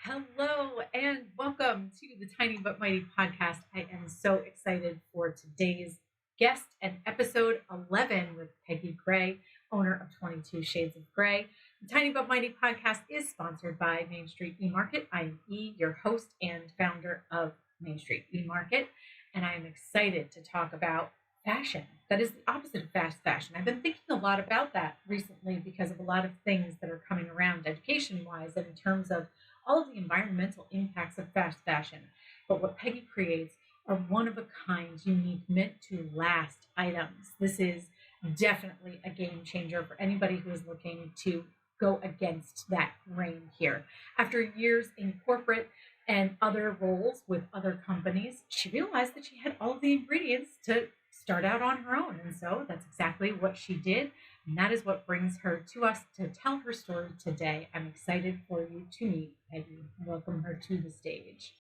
Hello and welcome to the Tiny But Mighty podcast. I am so excited for today's guest and episode 11 with Peggy Gray, owner of 22 Shades of Gray. The Tiny But Mighty podcast is sponsored by Main Street E-Market. I am E, your host and founder of Main Street E-Market, and I am excited to talk about fashion. That is the opposite of fast fashion. I've been thinking a lot about that recently because of a lot of things that are coming around education wise and in terms of all of the environmental impacts of fast fashion. But what Peggy creates are one of a kind, unique, meant to last items. This is definitely a game changer for anybody who is looking to go against that grain here. After years in corporate and other roles with other companies, she realized that she had all of the ingredients to start out on her own. And so that's exactly what she did. And that is what brings her to us to tell her story today. I'm excited for you to meet Peggy. Welcome her to the stage.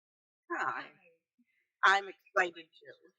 Hi, I'm excited too.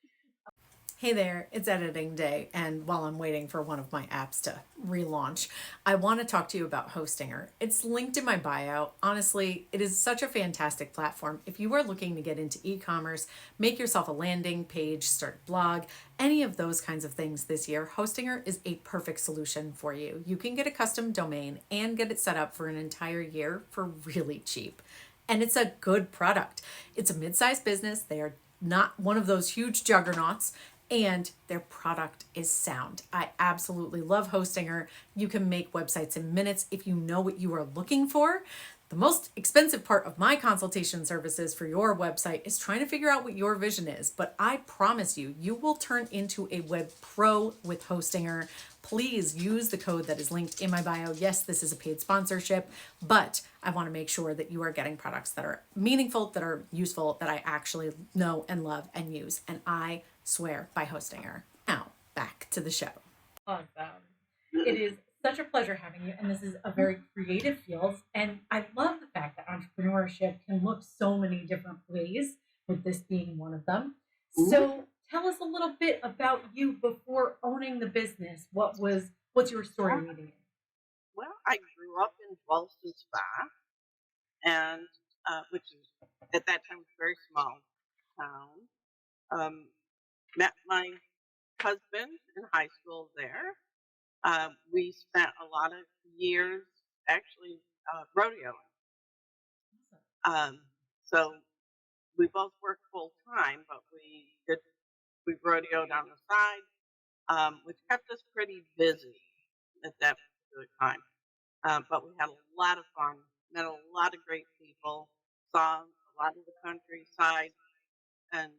Hey there, it's editing day, and while I'm waiting for one of my apps to relaunch, I want to talk to you about Hostinger. It's linked in my bio. Honestly, it is such a fantastic platform. If you are looking to get into e commerce, make yourself a landing page, start a blog, any of those kinds of things this year, Hostinger is a perfect solution for you. You can get a custom domain and get it set up for an entire year for really cheap. And it's a good product. It's a mid sized business. They are not one of those huge juggernauts, and their product is sound. I absolutely love Hostinger. You can make websites in minutes if you know what you are looking for. The most expensive part of my consultation services for your website is trying to figure out what your vision is. But I promise you, you will turn into a web pro with Hostinger. Please use the code that is linked in my bio. Yes, this is a paid sponsorship, but I want to make sure that you are getting products that are meaningful, that are useful, that I actually know and love and use. And I swear by Hostinger. Now, back to the show. Awesome. It is such a pleasure having you. And this is a very creative field. And I love the fact that entrepreneurship can look so many different ways, with this being one of them. Mhm. So tell us a little bit about you before owning the business. What's your story leading in? Well, I grew up in Boston Spa, and which is at that time was a very small town. Um, Met my husband in high school there. We spent a lot of years actually rodeoing. Um, so we both worked full time, but we rodeoed on the side, which kept us pretty busy at that particular time. But we had a lot of fun, met a lot of great people, saw a lot of the countryside, and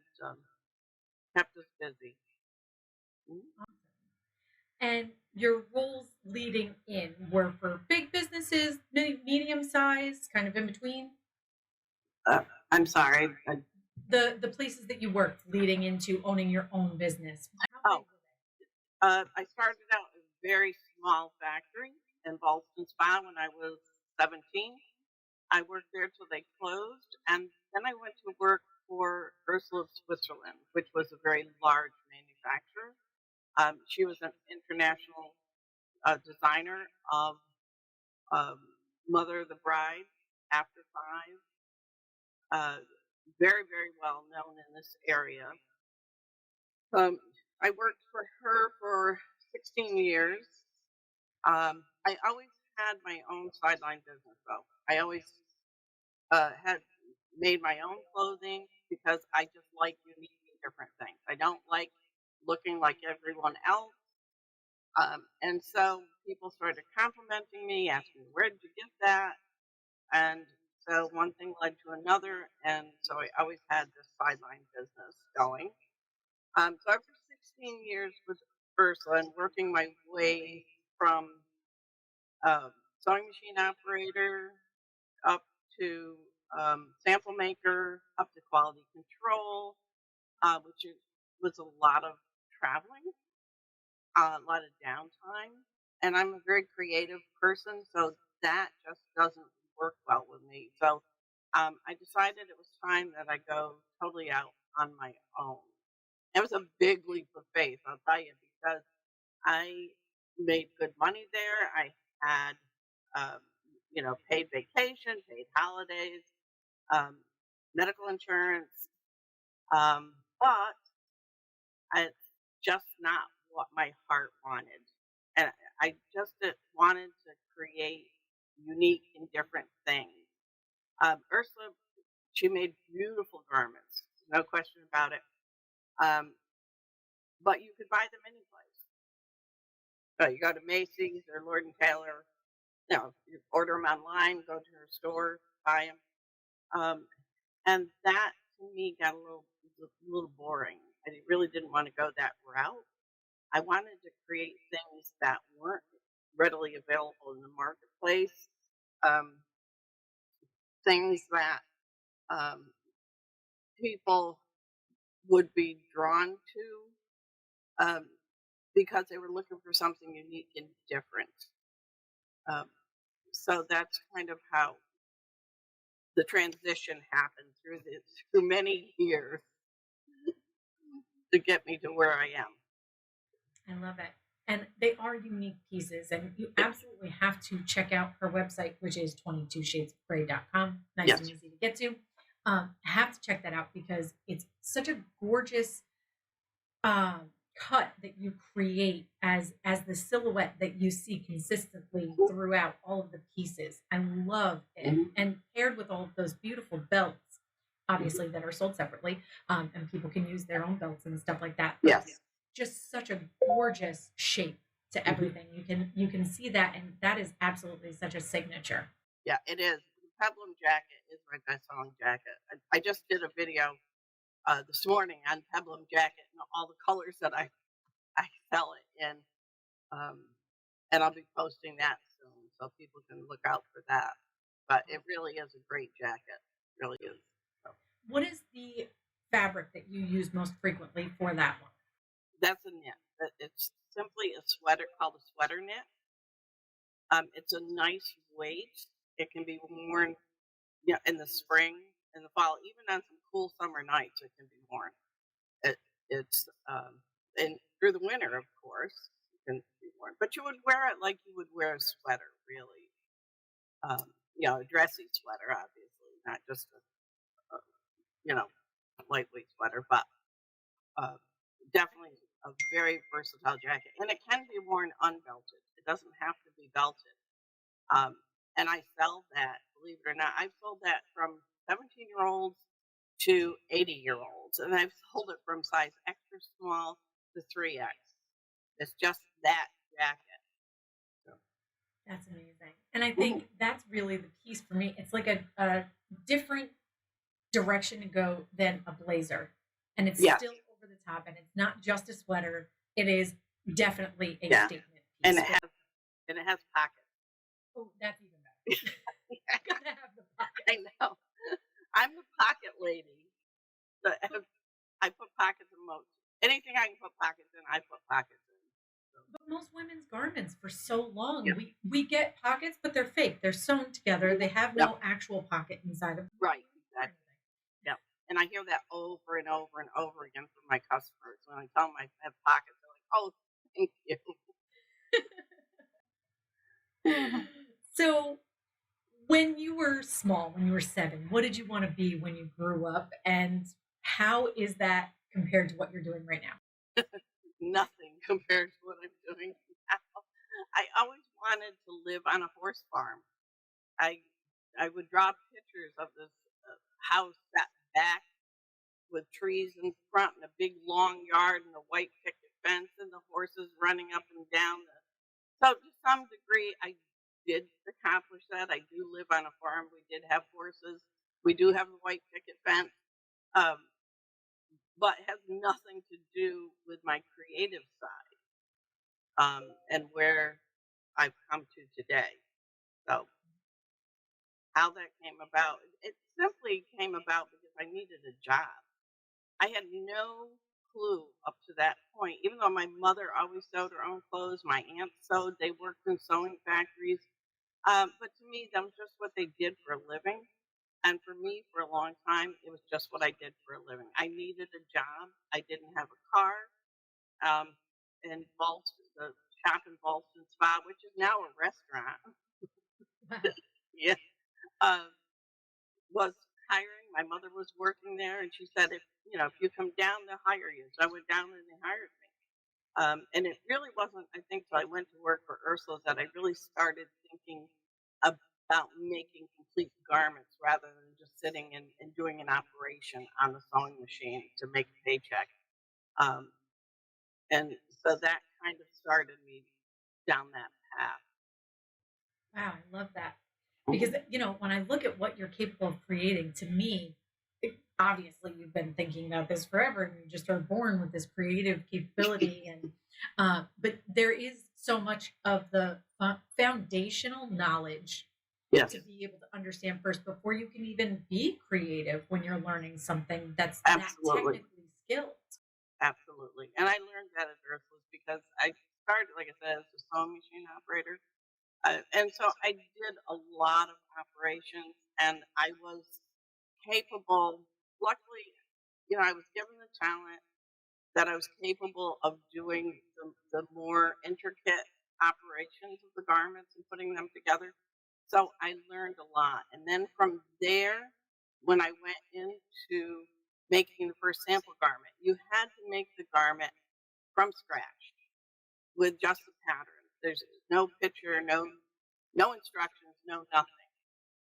kept us busy. Mm. And your roles leading in were for big businesses, medium size, kind of in between. Uh, I'm sorry. The places that you worked leading into owning your own business. How big Oh, were I started out in a very small factory in Boston Spa when I was 17. I worked there till they closed, and then I went to work for Ursula of Switzerland, which was a very large manufacturer. She was an international designer of um, Mother of the Bride, After Five, uh, very, very well known in this area. I worked for her for 16 years. I always had my own sideline business, though. I always had made my own clothing because I just like unique and different things. I don't like looking like everyone else. And so people started complimenting me, asking, where did you get that? And so one thing led to another. And so I always had this sideline business going. So after 16 years with Ursula and working my way from um, sewing machine operator up to sample maker, up to quality control, was a lot of traveling, a lot of downtime. And I'm a very creative person, so that just doesn't work well with me. So I decided it was time that I go totally out on my own. It was a big leap of faith, I'll tell you, because I made good money there. I had, um, paid vacation, paid holidays. um, medical insurance, but it's just not what my heart wanted. And I just wanted to create unique and different things. Ursula, she made beautiful garments, no question about it. Um, but you could buy them any place. You go to Macy's or Lord and Taylor, you order them online, go to her store, buy them. And that to me got a little boring. I really didn't want to go that route. I wanted to create things that weren't readily available in the marketplace, um, things that um, people would be drawn to because they were looking for something unique and different. Um, so that's kind of how the transition happened through many years to get me to where I am. I love it. And they are unique pieces, and you absolutely have to check out her website, which is 22shadesofgray.com. Nice Yes. and easy to get to. Have to check that out because it's such a gorgeous cut that you create as the silhouette that you see consistently throughout all of the pieces. I love it. Mhm. And paired with all of those beautiful belts, obviously, that are sold separately, and people can use their own belts and stuff like that. But Yes. just such a gorgeous shape to everything. You can see that, and that is absolutely such a signature. Yeah, it is. The Peplum jacket is my best-selling jacket. I just did a video this morning on Peplum jacket and all the colors that I sell it in, and I'll be posting that soon, so people can look out for that. But it really is a great jacket. It really is. So What is the fabric that you use most frequently for that one? that's a knit. It's simply a sweater called a sweater knit. It's a nice weight. It can be worn, in the spring, in the fall, even on some cool summer nights. It can be worn. It's and through the winter, of course, it can be worn. But you would wear it like you would wear a sweater, really. A dressy sweater, obviously, not just a lightweight sweater, but uh, definitely a very versatile jacket, and it can be worn unbelted. It doesn't have to be belted. Um, and I sell that, believe it or not. I've sold that from 17-year-olds to 80-year-olds, and I've sold it from size extra small to 3X. It's just that jacket. So, That's amazing. And I think that's really the piece for me. It's like a different direction to go than a blazer. And it's yes, still over the top, and it's not just a sweater. It is definitely a yeah, statement piece. and it has pockets. Oh, that's even better. Gotta have the pocket. I know. I'm the pocket lady. So I put pockets in most anything I can put pockets in. I put pockets in. So, But most women's garments for so long, yeah. we get pockets, but they're fake. They're sewn together. They have Yep. no actual pocket inside of them. Right, exactly. Yep. And I hear that over and over and over again from my customers. When I tell them I have pockets, they're like, "Oh, thank you." So, when you were small, when you were 7, what did you want to be when you grew up? And how is that compared to what you're doing right now? Nothing compared to what I'm doing now. I always wanted to live on a horse farm. I I would draw pictures of this house set back with trees in front and a big long yard and a white picket fence and the horses running up and down. So to some degree, I did accomplish that. I do live on a farm. We did have horses. We do have the white picket fence, um, but it has nothing to do with my creative side and where I've come to today. So how that came about, it simply came about because I needed a job. I had no clue up to that point, even though my mother always sewed her own clothes. My aunt sewed, they worked in sewing factories. But to me, that was just what they did for a living. And for me, for a long time, it was just what I did for a living. I needed a job. I didn't have a car. And Ballston, the shop in Ballston Spa, which is now a restaurant, Wow. yeah, uh, was hiring. My mother was working there, and she said, if you come down, they'll hire you. So I went down and they hired me. And it really wasn't, I think, till I went to work for Ursula's that I really started thinking about making complete garments rather than just sitting and doing an operation on the sewing machine to make a paycheck. Um, and so that kind of started me down that path. Wow, I love that. Because, when I look at what you're capable of creating, to me, obviously you've been thinking about this forever and you just are born with this creative capability. And, but there is so much of the foundational knowledge Yes, to be able to understand first before you can even be creative when you're learning something that's that absolutely. technically skilled. Absolutely. And I learned that at Ursula's because I started, like I said, as a sewing machine operator. And so I did a lot of operations and I was capable. Luckily, I was given the talent that I was capable of doing the more intricate operations of the garments and putting them together. So I learned a lot. And then from there, when I went into making the first sample garment, you had to make the garment from scratch with just the pattern. There's no picture, no instructions, no nothing.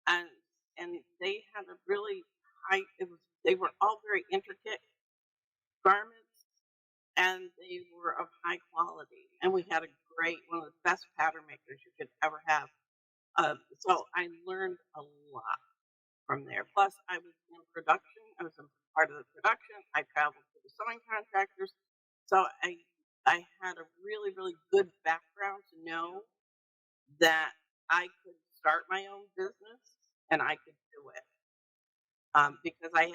And they had a really high. They were all very intricate garments, and they were of high quality. And we had one of the best pattern makers you could ever have. So I learned a lot from there. Plus, I was in production. I was a part of the production. I traveled to the sewing contractors. So I had a really, really good background to know that I could start my own business and I could do it because I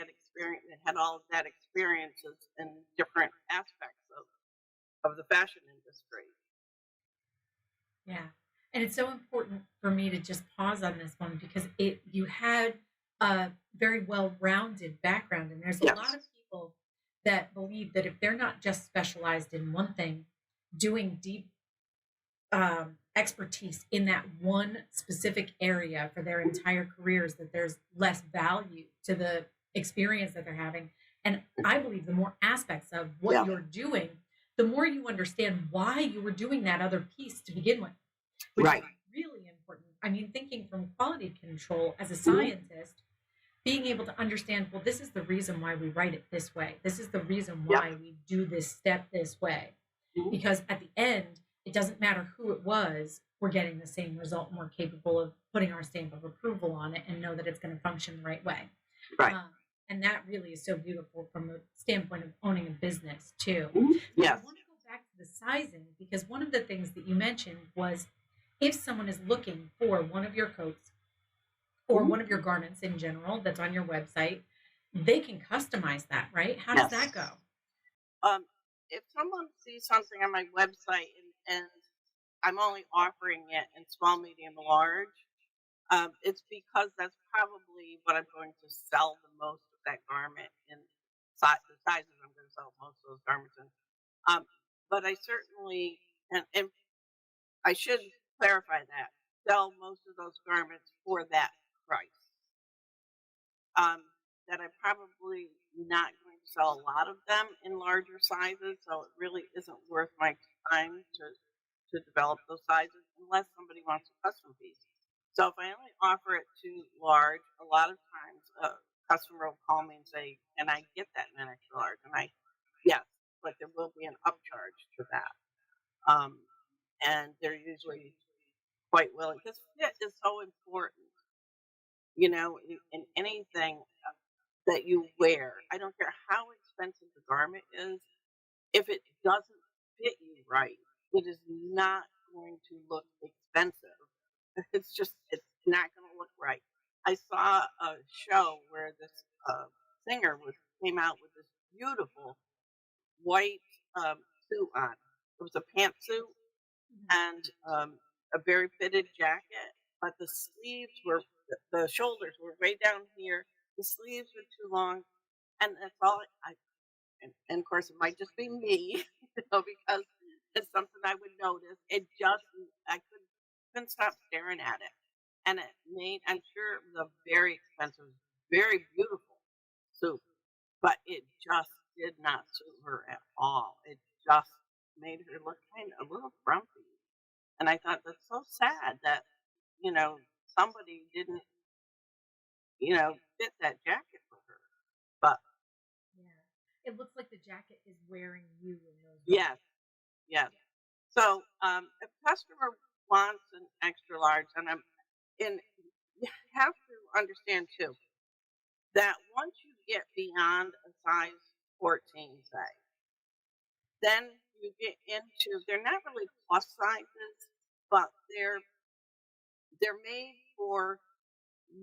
had all of that experiences in different aspects of the fashion industry. Yeah. And it's so important for me to just pause on this one because you had a very well-rounded background and there's a lot Yes. of people that believe that if they're not just specialized in one thing, doing deep expertise in that one specific area for their entire careers, that there's less value to the experience that they're having. And I believe the more aspects of what Yeah. you're doing, the more you understand why you were doing that other piece to begin with, which Right. is really important. I mean, thinking from quality control as a Mhm. scientist, being able to understand, well, this is the reason why we write it this way. This is the reason Yep. why we do this step this way. Mhm. Because at the end, it doesn't matter who it was, we're getting the same result and we're capable of putting our stamp of approval on it and know that it's going to function the right way. Right. And that really is so beautiful from the standpoint of owning a business too. Mhm. But I Yes. want to go back to the sizing because one of the things that you mentioned was if someone is looking for one of your coats or Mhm. one of your garments in general that's on your website, they can customize that, right? How does that Yes. go? If someone sees something on my website and I'm only offering it in small, medium, large, it's because that's probably what I'm going to sell the most of that garment in the sizes I'm going to sell most of those garments in. But I certainly, and I should clarify that, sell most of those garments for that price. That I'm probably not going to sell a lot of them in larger sizes, so it really isn't worth my time to develop those sizes unless somebody wants a custom piece. So if I only offer it to large, a lot of times a customer will call me and say, "Can I get that in an extra large?" And yes, but there will be an upcharge to that. Um, and they're usually quite willing because fit is so important, in anything that you wear. I don't care how expensive the garment is. If it doesn't fit you right, it is not going to look expensive. It's not going to look right. I saw a show where this singer came out with this beautiful white suit on. It was a pantsuit and a very fitted jacket, but the sleeves the shoulders were way down here. The sleeves were too long, and that's all and of course, it might just be me, because it's something I would notice. I couldn't stop staring at it. And I'm sure it was a very expensive very beautiful suit, but it just did not suit her at all. It just made her look kind of a little frumpy. And I thought that's so sad that, somebody didn't, fit that jacket for her. But Yeah. It looks like the jacket is wearing you in those moments. yes, yes. So if a customer wants an extra large, and you have to understand too that once you get beyond a size 14, say, then you get into they're not really plus sizes, but they're made for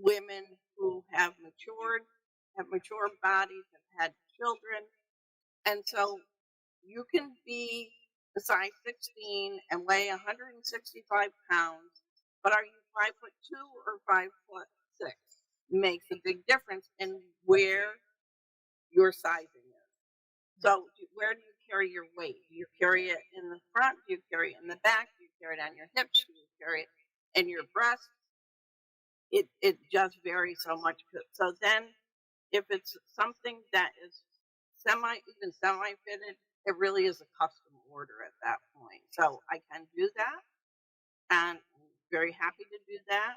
women who have mature bodies, have had children, and so you can be a size 16 and weigh 165 pounds, but are you 5'2" or 5'6"? Makes a big difference in where your sizing is. So, where do you carry your weight? Do you carry it in the front? Do you carry it in the back? Do you carry it on your hips? Do you carry it in your breasts? It just varies so much. So then, if it's something that is semi fitted, it really is a custom order at that point. So I can do that, and I'm very happy to do that.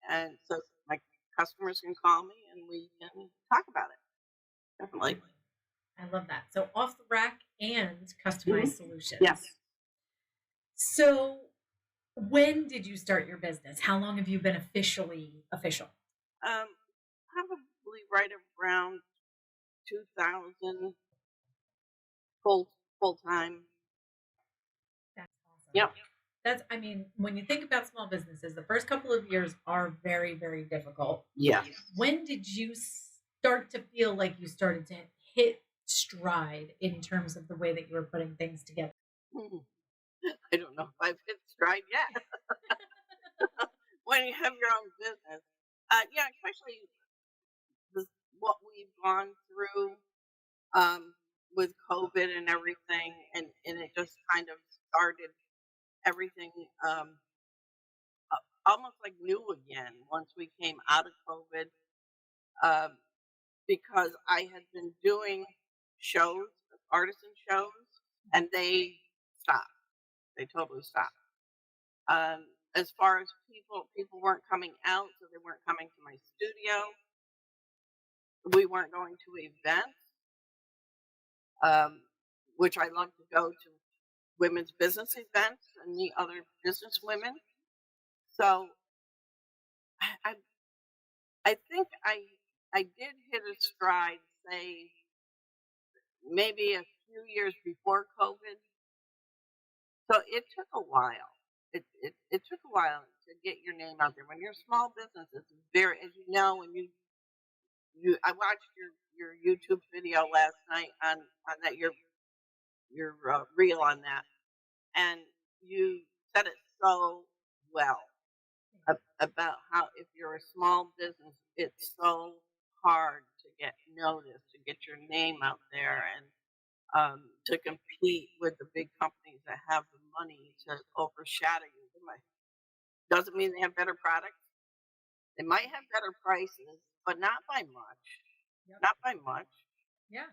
And so my customers can call me, and we can talk about it. Definitely. I love that. So off the rack and customized solutions. Yes. So when did you start your business? How long have you been officially official? Probably right around 2000 full time. That's awesome. Yep. I mean, when you think about small businesses, the first couple of years are very, very difficult. Yeah. When did you start to feel like you started to hit stride in terms of the way that you were putting things together? I don't know if I've hit stride yet. When you have your own business, yeah, especially what we've gone through with COVID and everything, and it just kind of started everything almost like new again once we came out of COVID, um, because I had been doing shows, artisan shows, and they stopped. They totally stopped. As far as people weren't coming out, so they weren't coming to my studio. We weren't going to events, um, which I love to go to women's business events and meet other business women. So I I think I did hit a stride, say maybe a few years before COVID. So it took a while. It took a while to get your name out there. When you're a small business, it's very, as you know, when I watched your YouTube video last night on that your reel on that, and you said it so well about how if you're a small business, it's so hard to get noticed, to get your name out there, and to compete with the big companies that have the money to overshadow you. Doesn't mean they have better products. They might have better prices, but not by much. Yep. Not by much. Yeah.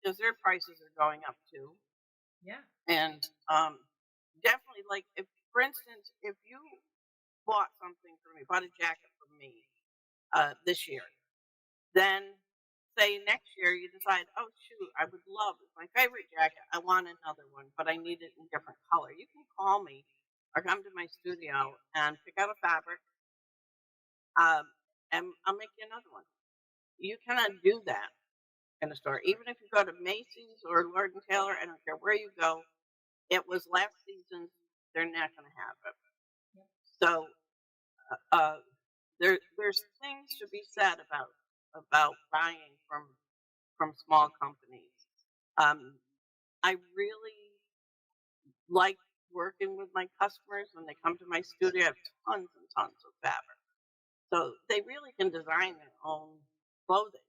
Because their prices are going up too. Yeah. And definitely, like, if, for instance, if you bought something for me, bought a jacket for me this year, then say next year you decide, oh shoot, I would love, it's my favorite jacket, I want another one, but I need it in a different color. You can call me or come to my studio and pick out a fabric, and I'll make you another one. You cannot do that in a store. Even if you go to Macy's or Lord and Taylor, I don't care where you go, it was last season's, they're not going to have it. Yep. So uh, there's things to be said about buying from small companies. I really like working with my customers when they come to my studio. I have tons and tons of fabric, so they really can design their own clothing.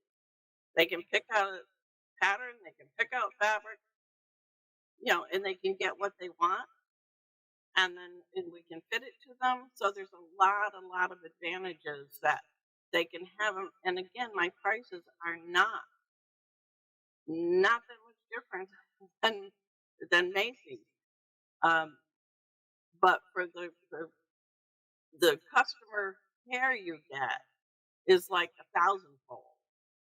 They can pick out a pattern, they can pick out fabric, and they can get what they want, and we can fit it to them. So there's a lot of advantages that they can have them. And again, my prices are not that much different than Macy's. Um, but for the customer care you get is like 1,000-fold.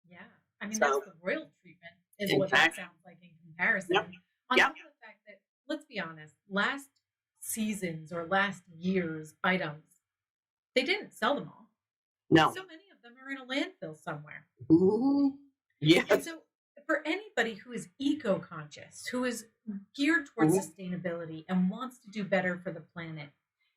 Yeah. I mean, that's So the royal treatment, is what that exactly. sounds like in comparison. Yep. On Yep. top of the fact that, let's be honest, last season's or last year's items, they didn't sell them all. No. So many of them are in a landfill somewhere. Mm-hmm. And Yes. so, for anybody who is eco-conscious, who is geared towards Mhm. sustainability and wants to do better for the planet,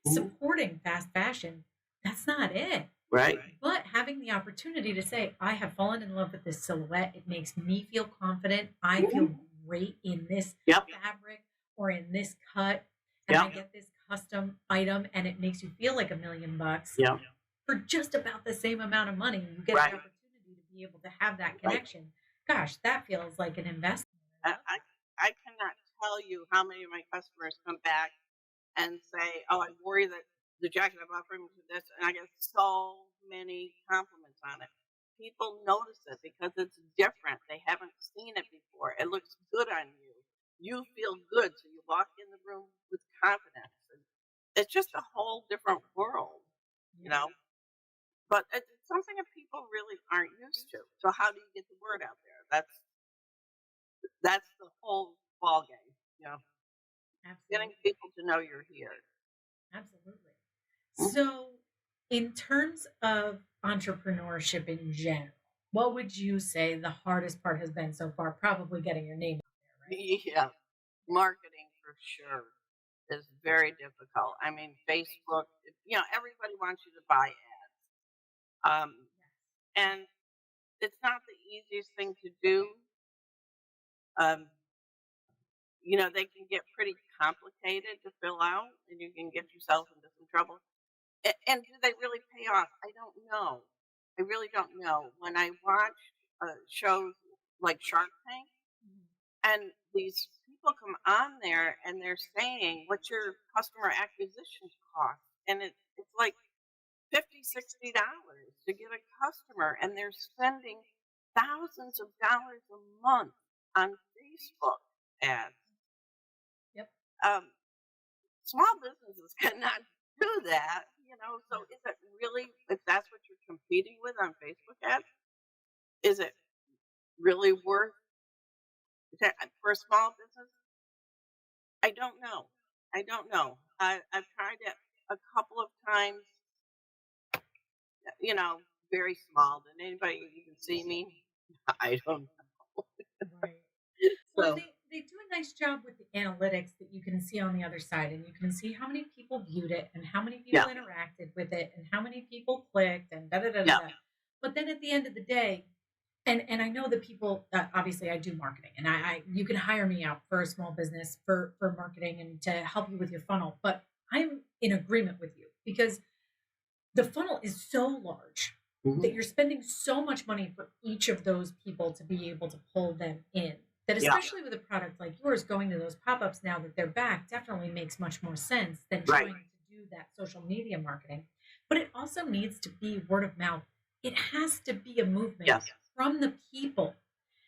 Mhm. supporting fast fashion, that's not it. Right. But having the opportunity to say, I have fallen in love with this silhouette. It makes me feel confident. I feel great in this Yep. fabric or in this cut. And I Yep. get this custom item and it makes you feel like $1,000,000 Yep. for just about the same amount of money. You get Right. the opportunity to be able to have that Right. connection. Gosh, that feels like an investment. I cannot tell you how many of my customers come back and say, "Oh, I worry that the jacket I bought from you to this," and I get so many compliments on it. People notice it because it's different. They haven't seen it before. It looks good on you. You feel good, so you walk in the room with confidence. And it's just a whole different world, you know. But it's something that people really aren't used to. So how do you get the word out there? That's the whole ball game, you know. Getting Absolutely. people to know you're here. Absolutely. Mhm. So, in terms of entrepreneurship in general, what would you say the hardest part has been so far? Probably getting your name out there, right? Yeah, marketing for sure is very difficult. I mean, Facebook, everybody wants you to buy ads. And it's not the easiest thing to do. Um, they can get pretty complicated to fill out and you can get yourself into some trouble. And do they really pay off? I don't know. I really don't know. When I watch shows like Shark Tank, Mhm. and these people come on there and they're saying, "What's your customer acquisition cost?" And it's like $50, $60 to get a customer, and they're spending thousands of dollars a month on Facebook ads. Yep. Um, Small businesses cannot do that, So is it really, if that's what you're competing with on Facebook ads, is it really worth for a small business? I don't know. I don't know. I've tried it a couple of times, you know, very small. Did anybody even see me? I don't know. Right. Well, So, they do a nice job with the analytics that you can see on the other side, and you can see how many people viewed it, and how many people yeah, interacted with it, and how many people clicked, and da da da da yeah, da. But then at the end of the day, and I know that people obviously I do marketing, and I you can hire me out for a small business for marketing and to help you with your funnel. But I'm in agreement with you because the funnel is so large mhm, that you're spending so much money for each of those people to be able to pull them in. That yeah, especially with a product like yours, going to those pop-ups now that they're back definitely makes much more sense than right, trying to do that social media marketing. But it also needs to be word of mouth. It has to be a movement yes, from the people.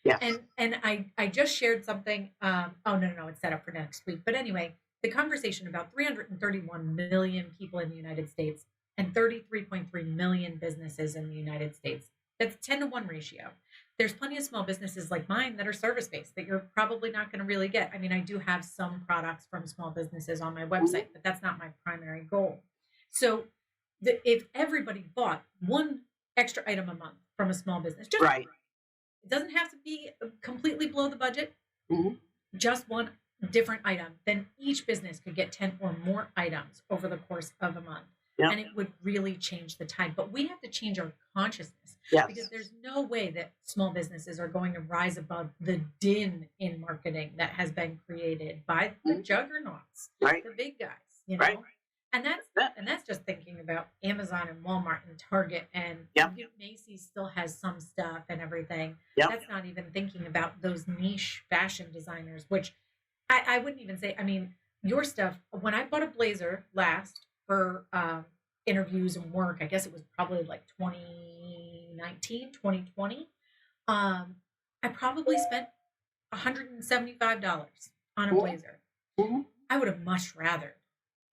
yes, And I just shared something. Oh no, it's set up for next week. But anyway, the conversation about 331 million people in the United States and 33.3 million businesses in the United States. That's 10-to-1 ratio. There's plenty of small businesses like mine that are service based that you're probably not going to really get. I mean, I do have some products from small businesses on my mhm, website, but that's not my primary goal. So, if everybody bought one extra item a month from a small business, just right, it doesn't have to be completely below the budget, mhm, just one different item. Then each business could get 10 or more items over the course of a month. yeah, And it would really change the tide. But we have to change our consciousness because yes, there's no way that small businesses are going to rise above the din in marketing that has been created by the mhm, juggernauts, right, the big guys, right, And that's that's it. and that's just thinking about Amazon and Walmart and Target and Yep, Macy's still has some stuff and everything. yep, That's not even thinking about those niche fashion designers, which I wouldn't even say. I mean, your stuff. When I bought a blazer last for interviews and work, I guess it was probably like 2019, 2020. I probably spent $175 on a blazer. Mm-hmm. I would have much rather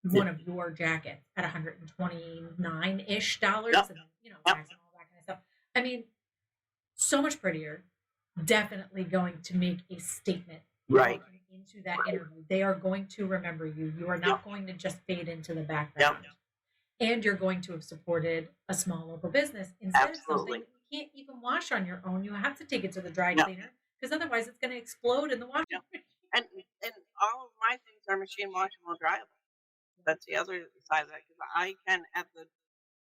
one of your jackets at $129-ish dollars, Yep. and you know, Yep. tax and all that kind of stuff. I mean, so much prettier. Definitely going to make a statement Right. walking into that interview. They are going to remember you. You are not Yep. going to just fade into the background. And you're going to have supported a small local business instead Absolutely. of something that you can't even wash on your own. You have to take it to the dry Yep. cleaner because otherwise it's going to explode in the washing Yep. machine. And all of my things are machine washable, dryable. That's the other side of that, because I can, at the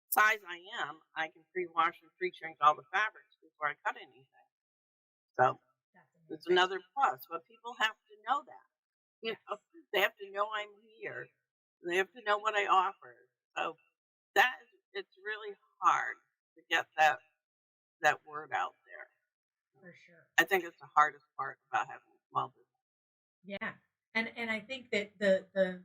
size I am, I can pre-wash and pre-shrink all the fabrics before I cut anything. So it's another plus. But people have to know that. You know, they have to know I'm here. They have to know what I offer. So it's really hard to get that word out there. For sure. I think it's the hardest part about having a small business. Yeah. And I think that the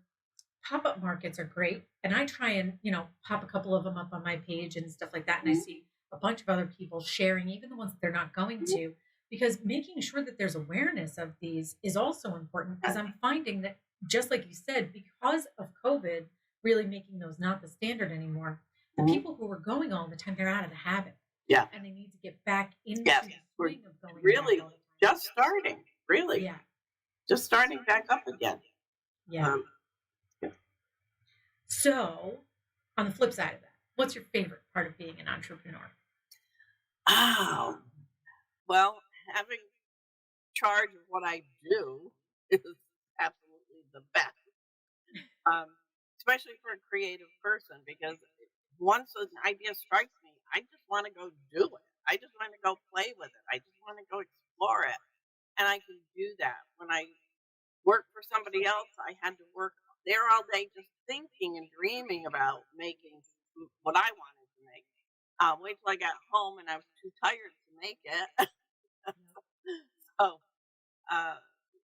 pop-up markets are great. And I try and, you know, pop a couple of them up on my page and stuff like that. And I see a bunch of other people sharing, even the ones that they're not going to, because making sure that there's awareness of these is also important, because I'm finding that, just like you said, because of COVID really making those not the standard anymore, the people who were going all the time, they're out of the habit. Yeah. And they need to get back into Yes. the swing of going Really back all the time. just starting. Really. Yeah. Just starting back up again. Yeah. So, on the flip side of that, what's your favorite part of being an entrepreneur? Oh, well, having charge of what I do is absolutely the best. Especially for a creative person, because once an idea strikes me, I just want to go do it. I just want to go play with it. I just want to go explore it. And I can do that. When I worked for somebody else, I had to work there all day just thinking and dreaming about making what I wanted to make. Wait till I got home and I was too tired to make it. So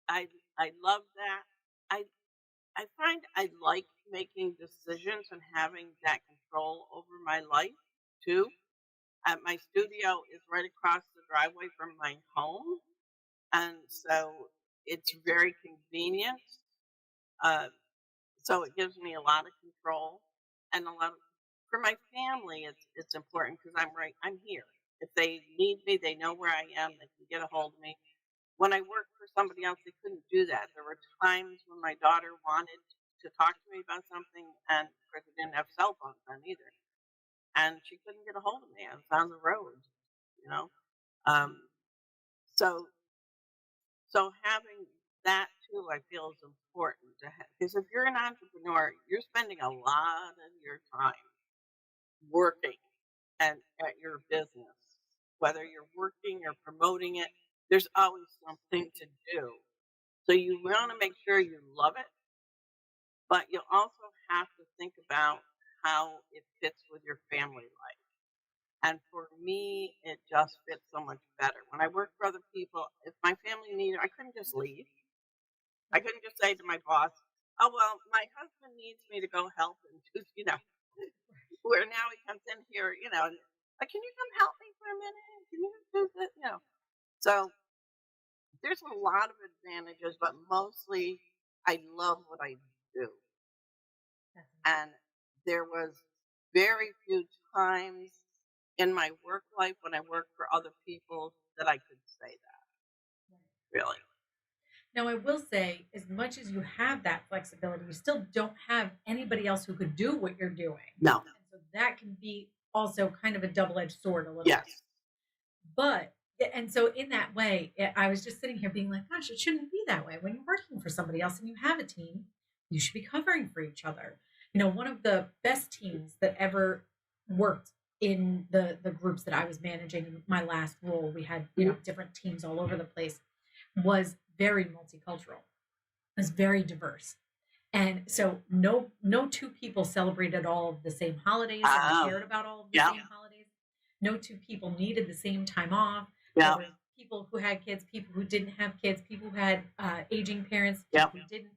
I love that. I find I like making decisions and having that control over my life too. My studio is right across the driveway from my home, and so it's very convenient. So it gives me a lot of control, and a lot of, for my family, it's important because I'm here. If they need me, they know where I am. They can get a hold of me. When I worked for somebody else, they couldn't do that. There were times when my daughter wanted to talk to me about something, and of course, I didn't have cell phones then either, and she couldn't get a hold of me. I was on the road, you know. So having that too, I feel is important to have, because if you're an entrepreneur, you're spending a lot of your time working and at your business, whether you're working or promoting it. There's always something to do. So you want to make sure you love it, but you also have to think about how it fits with your family life. And for me, it just fits so much better. When I work for other people, if my family needed, I couldn't just leave. I couldn't just say to my boss, "Oh well, my husband needs me to go help," and just, where now he comes in here, and like, "Can you come help me for a minute? Can you do this?" So there's a lot of advantages, but mostly I love what I do. And there was very few times in my work life when I worked for other people that I could say that. Really. Now, I will say, as much as you have that flexibility, you still don't have anybody else who could do what you're doing. No. And so that can be also kind of a double-edged sword a little Yes. bit. But, and so in that way, I was just sitting here being like, gosh, it shouldn't be that way. When you're working for somebody else and you have a team, you should be covering for each other. One of the best teams that ever worked in the groups that I was managing in my last role, we had, different teams all over the place, was very multicultural. It was very diverse. And so no two people celebrated all of the same holidays and cared about all of the same holidays. No two people needed the same time off. Yeah. There were people who had kids, people who didn't have kids, people who had aging parents, people who didn't.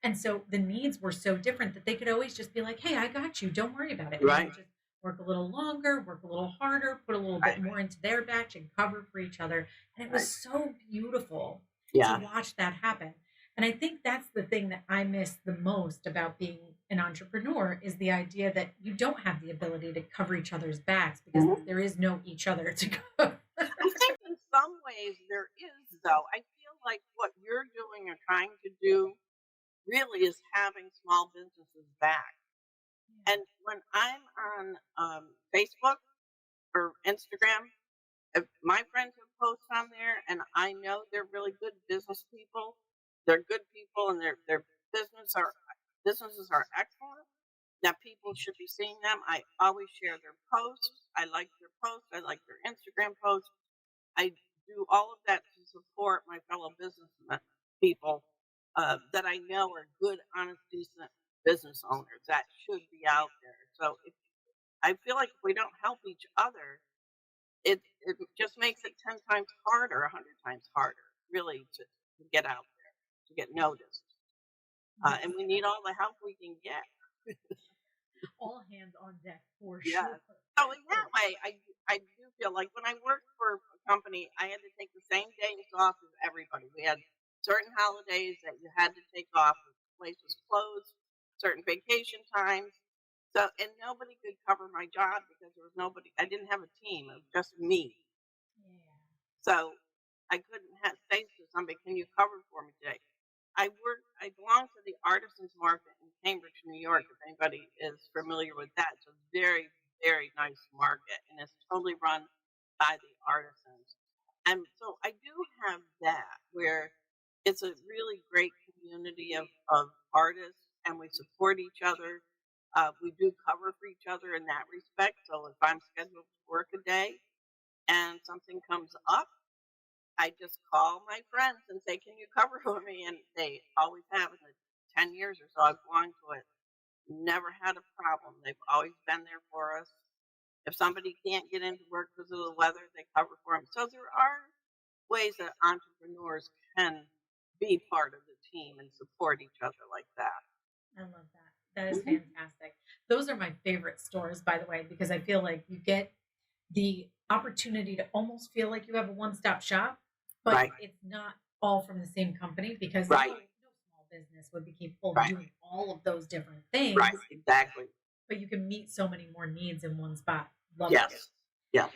And so the needs were so different that they could always just be like, hey, I got you. Don't worry about it. And they Right. would just work a little longer, work a little harder, put a little bit Right. more into their batch and cover for each other. And it Right. was so beautiful to Yeah. watch that happen. And I think that's the thing that I miss the most about being an entrepreneur is the idea that you don't have the ability to cover each other's backs because Mhm. there is no each other to cover. I think in some ways there is, though. I feel like what you're doing or trying to do really is having small businesses back. And when I'm on Facebook or Instagram, if my friends have posts on there, and I know they're really good business people. They're good people, and their businesses are excellent. That people should be seeing them. I always share their posts. I like their posts. I like their Instagram posts. I do all of that to support my fellow business people that I know are good, honest, decent business owners that should be out there. So I feel like if we don't help each other, it just makes it 10 times harder, 100 times harder, really, to get out there, to get noticed. Yes. And we need all the help we can get. All hands on deck for Yeah. sure. So in that way, I do feel like when I worked for a company, I had to take the same days off as everybody. We had certain holidays that you had to take off. The place was closed, certain vacation times. So, and nobody could cover my job because there was nobody. I didn't have a team. It was just me. Yeah. So I couldn't say to somebody, "Can you cover for me today?" I belong to the Artisans Market in Cambridge, New York. If anybody is familiar with that, it's a very, very nice market, and it's totally run by the artisans. And so I do have that where it's a really great community of artists, and we support each other. We do cover for each other in that respect. So if I'm scheduled to work a day and something comes up, I just call my friends and say, "Can you cover for me?" And they always have in the 10 years or so I've belonged to it. Never had a problem. They've always been there for us. If somebody can't get into work because of the weather, they cover for them. So there are ways that entrepreneurs can be part of the team and support each other like that. I love that. That is Mhm. fantastic. Those are my favorite stores, by the way, because I feel like you get the opportunity to almost feel like you have a one-stop shop, but Right, it's not all from the same company because right, no small business would be capable of right, doing all of those different things, right, exactly. but you can meet so many more needs in one spot. Love that. Yes, yes.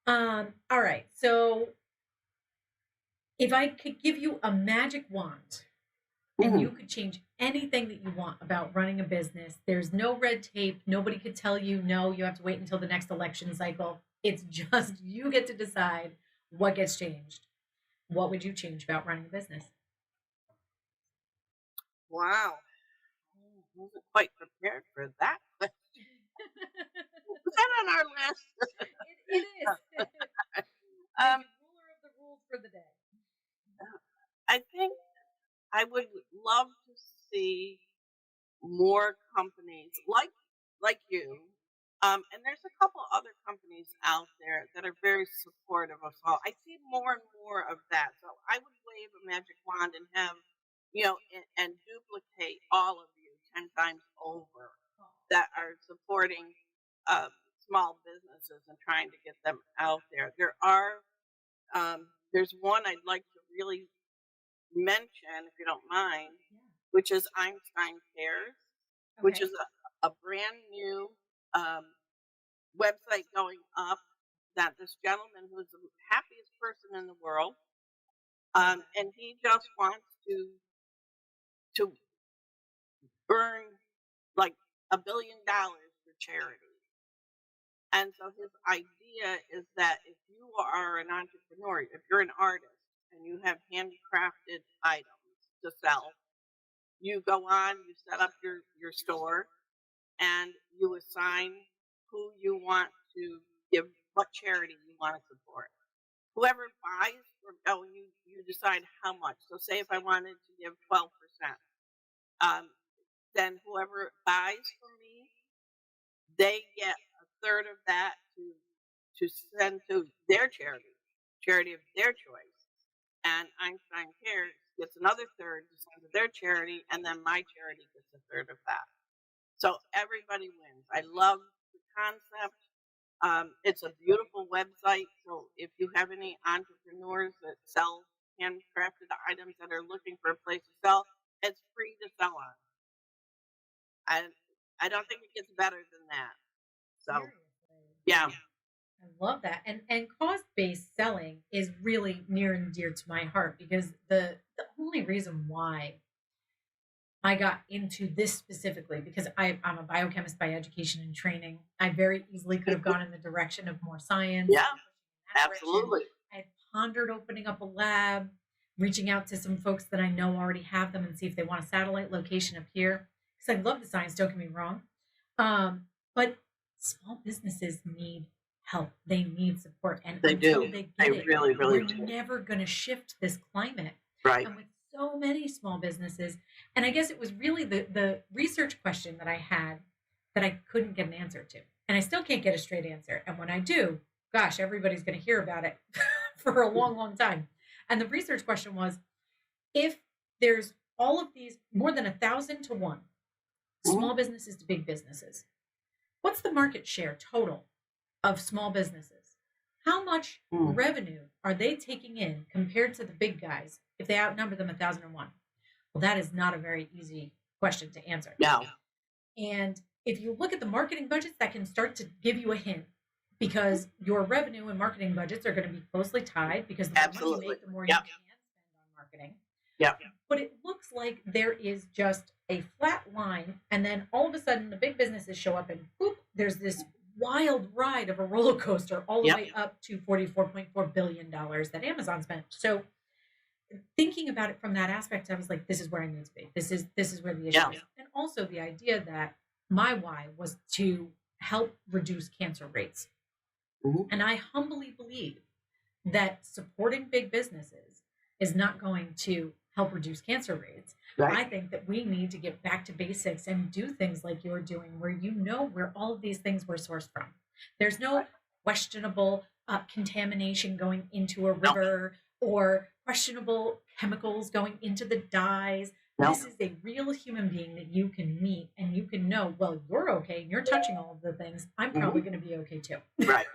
All right. So if I could give you a magic wand and you Mhm. could change anything that you want about running a business. There's no red tape. Nobody could tell you no, you have to wait until the next election cycle. It's just you get to decide what gets changed. What would you change about running a business? Wow. I wasn't quite prepared for that. Was that on our list? It is. Make um, it ruler of the rules for the day. I think I would love to see more companies like you. And there's a couple other companies out there that are very supportive of all. I see more and more of that. So I would wave a magic wand and have, and duplicate all of you 10 times over that are supporting uh, small businesses and trying to get them out there. There's one I'd like to really mention, if you don't mind, which is Einstein Cares, Yeah. which Okay. is a brand new um, website going up that this gentleman who's the happiest person in the world, and he just wants to earn like $1 billion for charity. And so his idea is that if you are an entrepreneur, if you're an artist and you have handcrafted items to sell, you go on, you set up your store, and you assign who you want to give, what charity you want to support. Whoever buys, you decide how much. So, say if I wanted to give 12%, um, then whoever buys from me, they get a third of that to send to their charity of their choice. And Einstein Cares gets another third to send to their charity, and then my charity gets a third of that. So everybody wins. I love the concept. It's a beautiful website. So if you have any entrepreneurs that sell handcrafted items that are looking for a place to sell, it's free to sell on. I don't think it gets better than that. So Seriously. yeah, I love that. And cost-based selling is really near and dear to my heart because the only reason why I got into this specifically because I'm a biochemist by education and training. I very easily could have gone in the direction of more science. yeah, In that direction. absolutely. I pondered opening up a lab, reaching out to some folks that I know already have them and see if they want a satellite location up here. Because I love the science, don't get me wrong. But small businesses need help. They need support. And They until do. they get They it, really, really we're do. never going to shift this climate. Right. And with so many small businesses, and I guess it was really the research question that I had that I couldn't get an answer to. And I still can't get a straight answer. And when I do, gosh, everybody's going to hear about it for a long, long time. And the research question was, if there's all of these, more than 1,000 to 1, small businesses to big businesses, what's the market share total of small businesses? How much revenue are they taking in compared to the big guys if they outnumber them 1,001? Well, that is not a very easy question to answer. No. And if you look at the marketing budgets, that can start to give you a hint because your revenue and marketing budgets are going to be closely tied because the more money you make, the more you can spend on marketing. Yeah. But it looks like there is just a flat line, and then all of a sudden the big businesses show up and boop, there's this wild ride of a roller coaster all the way up to $44.4 billion that Amazon spent. So thinking about it from that aspect, I was like, this is where I need to be. This is where the issue is. And also the idea that my why was to help reduce cancer rates. And I humbly believe that supporting big businesses is not going to help reduce cancer rates. Right. I think that we need to get back to basics and do things like you're doing, where you know where all of these things were sourced from. There's no questionable contamination going into a river or questionable chemicals going into the dyes. This is a real human being that you can meet and you can know, well, you're okay and you're touching all of the things. I'm probably going to be okay too. Right.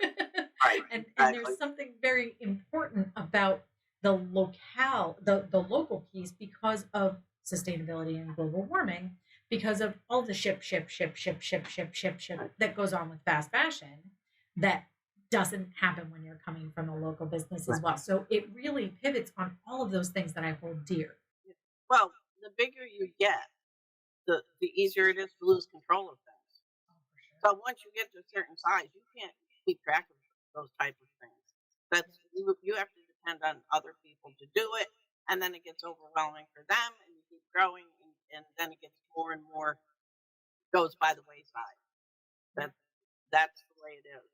Right. And there's something very important about the locale, the local piece because of sustainability and global warming, because of all the ship that goes on with fast fashion that doesn't happen when you're coming from a local business as well. So it really pivots on all of those things that I hold dear. Well, the bigger you get, the easier it is to lose control of things. Oh, for sure. So once you get to a certain size, you can't keep track of those type of things. That's you have to depend on other people to do it, and then it gets overwhelming for them, and you keep growing, and then it gets more and more goes by the wayside. That's the way it is.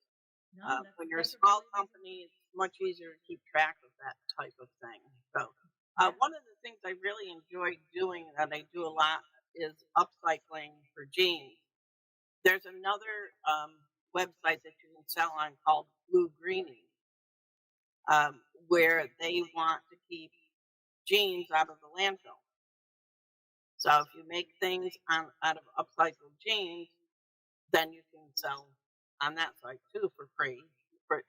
No, When you're a that's small really company, it's much easier to keep track of that type of thing. So one of the things I really enjoy doing that I do a lot is upcycling for jeans. There's another website that you can sell on called Blue Greenie, where they want to keep jeans out of the landfill. So if you make things out of upcycled jeans, then you can sell on that site too for free.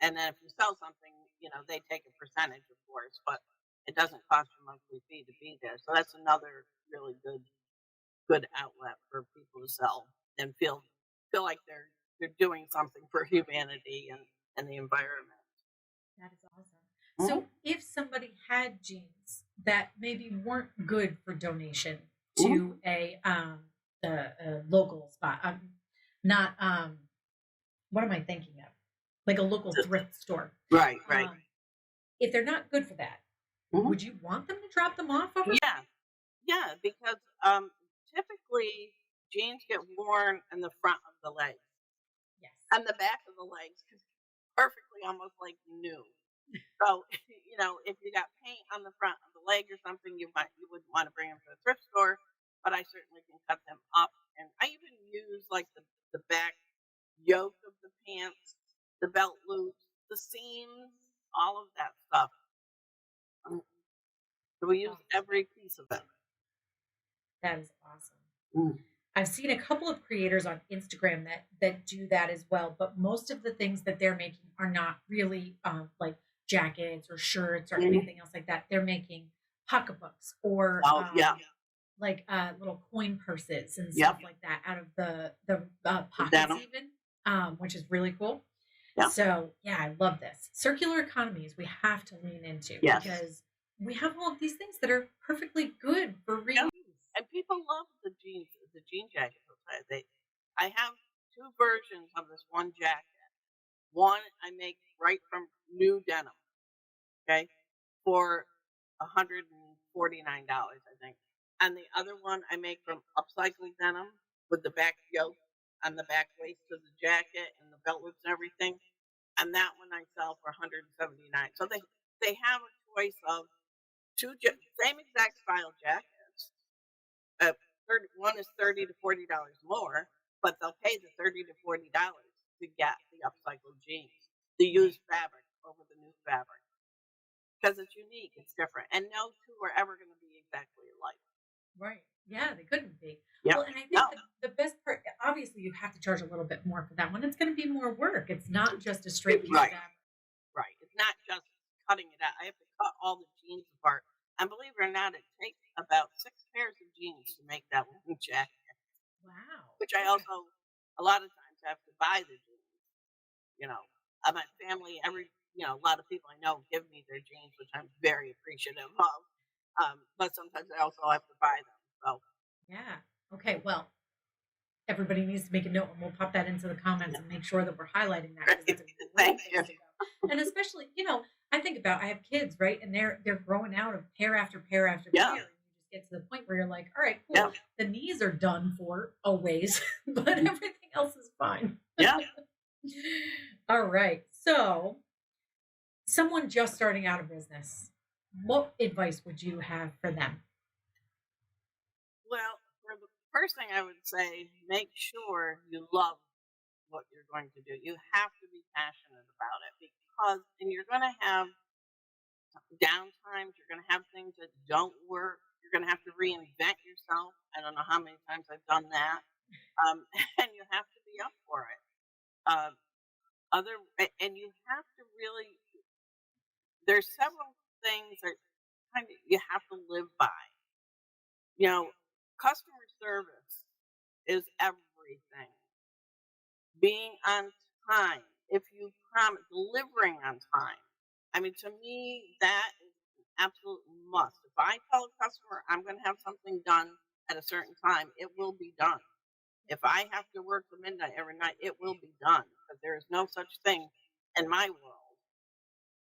And then if you sell something, they take a percentage, of course, but it doesn't cost a monthly fee to be there. So that's another really good outlet for people to sell and feel like they're doing something for humanity and the environment. That is awesome. So if somebody had jeans that maybe weren't good for donation to a local spot, not what am I thinking of? Like a local thrift store. Right. If they're not good for that, would you want them to drop them off over? Yeah, because typically jeans get worn in the front of the legs. Yes. And the back of the legs, perfectly almost like new. So, if you got paint on the front of the leg or something, you wouldn't want to bring them to a thrift store, but I certainly can cut them up. And I even use like the back yoke of the pants, the belt loops, the seams, all of that stuff. So we use every piece of it. That is awesome. Mm. I've seen a couple of creators on Instagram that do that as well, but most of the things that they're making are not really like jackets or shirts or anything else like that. They're making pocketbooks or like little coin purses and stuff like that out of the pockets Denim. even, which is really cool. Yeah. So yeah, I love this. Circular economies we have to lean into because we have all of these things that are perfectly good for reuse. And people love the jean jacket. I have two versions of this one jacket. One I make right from new denim, okay, for $149, I think. And the other one I make from upcycled denim with the back yoke and the back waist of the jacket and the belt loops and everything. And that one I sell for $179. So they have a choice of two same exact style jackets. One is $30 to $40 more, but they'll pay the $30 to $40 to get the upcycled jeans, the used fabric over the new fabric, because it's unique, it's different, and no two are ever going to be exactly alike. Right? Yeah, they couldn't be. Yep. Well, and I think the best part, obviously, you have to charge a little bit more for that one. It's going to be more work. It's not just a straight piece of fabric. Right. It's not just cutting it out. I have to cut all the jeans apart. And believe it or not, it takes about 6 pairs of jeans to make that one jacket. Wow. Which I also, a lot of times, have to buy the jeans. You know, my family, a lot of people I know give me their jeans, which I'm very appreciative of. But sometimes I also have to buy them. So. Yeah. Okay. Well, everybody needs to make a note, and we'll pop that into the comments and make sure that we're highlighting that. Thank you. And especially, I think about, I have kids, right? And they're growing out of pair after pair after pair. And you just get to the point where you're like, all right, cool. Yeah. The knees are done for a ways, but everything else is fine. Yeah. All right. So someone just starting out a business, what advice would you have for them? Well, for the first thing I would say, make sure you love what you're going to do. You have to be passionate about it and you're going to have downtimes. You're going to have things that don't work. You're going to have to reinvent yourself. I don't know how many times I've done that. And you have to be up for it. And you have to really, there's several things that kind of you have to live by. Customer service is everything. Being on time, if you promise, delivering on time. I mean, to me, that is an absolute must. If I tell a customer I'm going to have something done at a certain time, it will be done. If I have to work till midnight every night, it will be done. Because there is no such thing in my world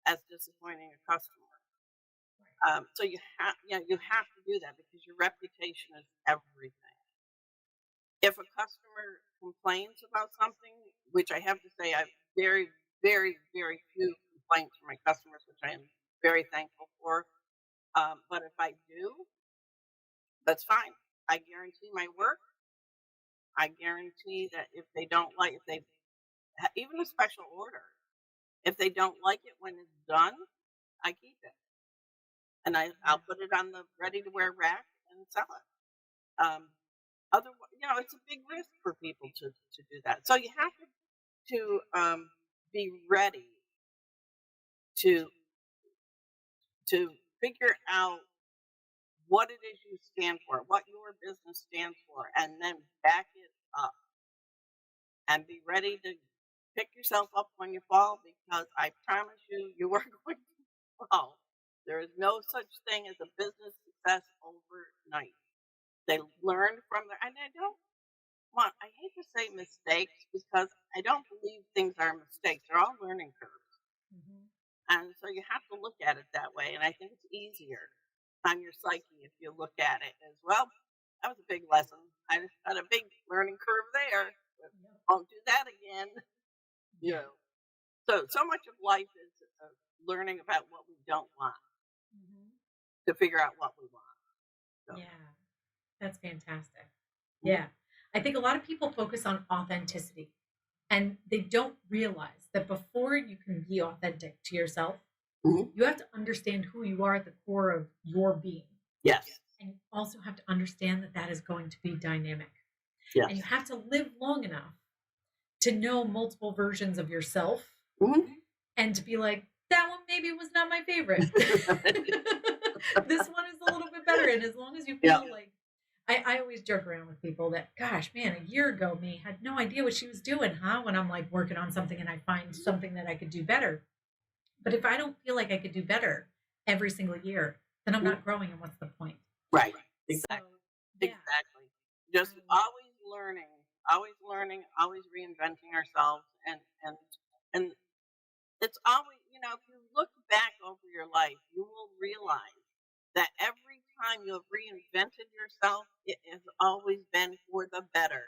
as disappointing a customer. So you have to do that because your reputation is everything. If a customer complains about something, which I have to say, I have very, very, very few complaints from my customers, which I am very thankful for. But if I do, that's fine. I guarantee my work. I guarantee that if they don't like, even a special order, if they don't like it when it's done, I keep it. And I'll put it on the ready-to-wear rack and sell it. Otherwise, it's a big risk for people to do that. So you have to be ready to figure out what it is you stand for, what your business stands for, and then back it up. And be ready to pick yourself up when you fall, because I promise you are going to fall. There is no such thing as a business success overnight. They learn from I hate to say mistakes, because I don't believe things are mistakes. They're all learning curves. Mm-hmm. And so you have to look at it that way. And I think it's easier on your psyche if you look at it as, well, that was a big lesson. I just had a big learning curve there. I'll do that again. So much of life is learning about what we don't want, to figure out what we want. So. Yeah, that's fantastic. Yeah. I think a lot of people focus on authenticity, and they don't realize that before you can be authentic to yourself, Mhm. You have to understand who you are at the core of your being. Yes. And you also have to understand that that is going to be dynamic. Yes. And you have to live long enough to know multiple versions of yourself Mhm. and to be like, that one maybe was not my favorite. This one is a little bit better. And as long as you feel like, I always joke around with people that, gosh, man, a year ago me had no idea what she was doing, huh? When I'm like working on something and I find something that I could do better. But if I don't feel like I could do better every single year, then I'm not growing. And what's the point? Right. So, Exactly. yeah. Exactly. Just always learning, always reinventing ourselves, and it's always, if you look back over your life, you will realize that every time you have reinvented yourself, it has always been for the better.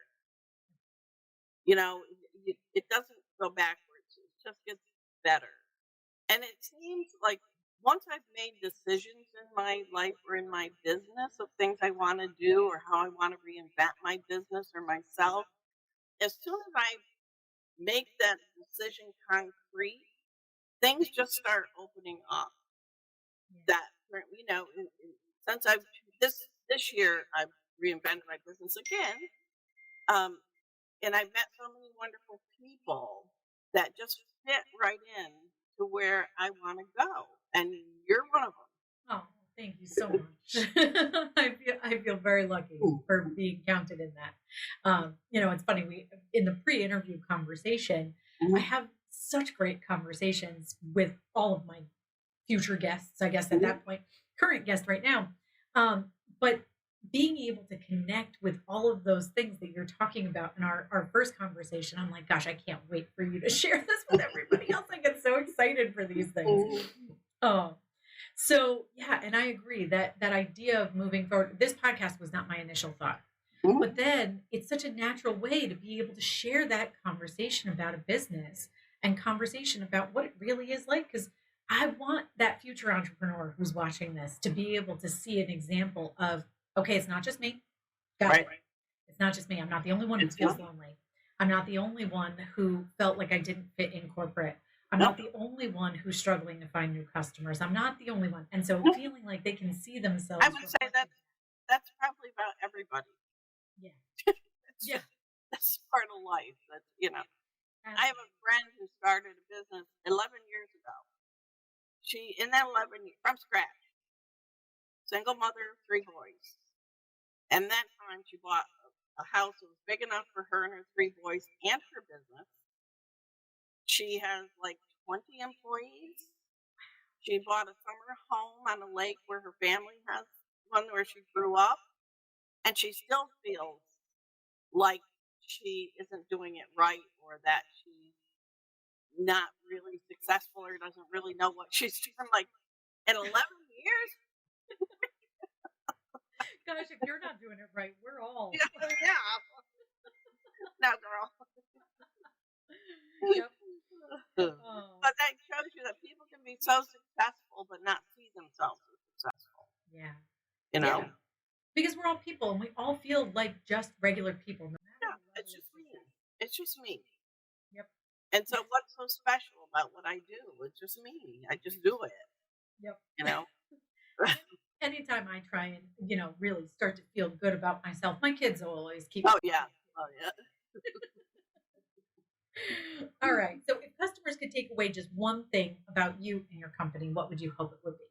It doesn't go backwards; it just gets better. And it seems like once I've made decisions in my life or in my business of things I want to do or how I want to reinvent my business or myself, as soon as I make that decision concrete, things just start opening up. That since I've this year I've reinvented my business again, um, and I've met so many wonderful people that just fit right in to where I want to go, and you're one of Oh, thank you so much. I feel very lucky them. for being counted in that. It's funny. We in the pre-interview conversation, I have such great conversations with all of my future guests. I guess at that point, current guest right now. But being able to connect with all of those things that you're talking about in our first conversation, I'm like, gosh, I can't wait for you to share this with everybody else. I get so excited for these things. Oh, so yeah, and I agree that that idea of moving forward, this podcast was not my initial thought. But then it's such a natural way to be able to share that conversation about a business and conversation about what it really is like. Because I want that future entrepreneur who's watching this to be able to see an example of, okay, it's not just me. Got it. It's not just me. I'm not the only one who feels lonely. I'm not the only one who felt like I didn't fit in corporate. I'm not the only one who's struggling to find new customers. I'm not the only one. And so feeling like they can see themselves. I would say that's probably about everybody. Yeah. It's that's part of life. I have a friend who started a business 11 years ago. She in that 11 years from scratch, single mother of 3 boys. And that time she bought a house that was big enough for her and her 3 boys and her business. She has like 20 employees. She bought a summer home on a lake where her family has one where she grew up. And she still feels like she isn't doing it right or that she's not really successful or doesn't really know what she's doing. Like in 11 years? Gosh, if you're not doing it right, we're all. Yeah. No, girl. Yep. But that shows you that people can be so successful but not see themselves as successful. Yeah. Yeah. Because we're all people and we all feel like just regular people. No matter the It's level just of me. success. It's just me. Yep. And so what's so special about what I do? It's just me. I just do it. Yep. Anytime I try and, really start to feel good about myself, my kids will always keep. Oh yeah. Oh yeah. All right. So if customers could take away just one thing about you and your company, what would you hope it would be?